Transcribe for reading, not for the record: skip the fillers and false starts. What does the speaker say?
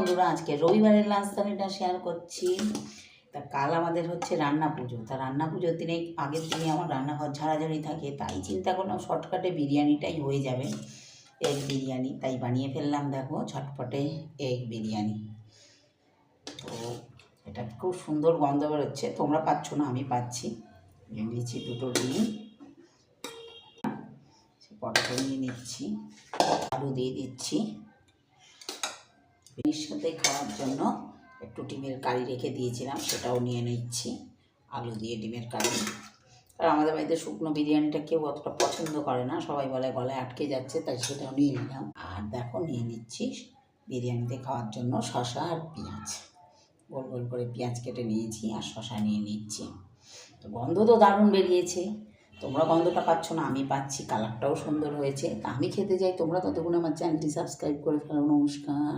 বন্ধুরা, আজকে রবিবারের লাঞ্চ তালিটা শেয়ার করছি। তা কাল আমাদের হচ্ছে রান্না পুজো। তা রান্না পুজোর দিনে আগের দিনে আমার রান্নাঘর ঝাড়াঝাড়ি থাকে, তাই চিন্তা করলাম শর্টকাটে বিরিয়ানিটাই হয়ে যাবে, এগ বিরিয়ানি। তাই বানিয়ে ফেললাম, দেখো ঝটপটে এগ বিরিয়ানি। তো এটা খুব সুন্দর গন্ধ বেরোচ্ছে, তোমরা পাচ্ছ না, আমি পাচ্ছি। নিয়েছি দুটো ডিম, পটেটো নিয়ে নিচ্ছি, আলু দিয়ে দিচ্ছি। এর সাথে খাওয়ার জন্য একটু ডিমের কারি রেখে দিয়েছিলাম, সেটাও নিয়ে নিচ্ছি। আলু দিয়ে ডিমের কারি। আর আমাদের বাড়িতে শুকনো বিরিয়ানিটা কেউ অতটা পছন্দ করে না, সবাই বলে গলায় আটকে যাচ্ছে, তাই সেটাও নিয়ে নিলাম। আর দেখো নিয়ে নিচ্ছি বিরিয়ানিতে খাওয়ার জন্য শসা আর পেঁয়াজ। গোল গোল করে পেঁয়াজ কেটে নিয়েছি আর শসা নিয়ে নিচ্ছি। তো গন্ধ তো দারুণ বেরিয়েছে, তোমরা গন্ধটা পাচ্ছ না, আমি পাচ্ছি। কালারটাও সুন্দর হয়েছে। তা আমি খেতে যাই, তোমরা ততক্ষণ আমার চ্যানেলটি সাবস্ক্রাইব করে ফেলো। নমস্কার।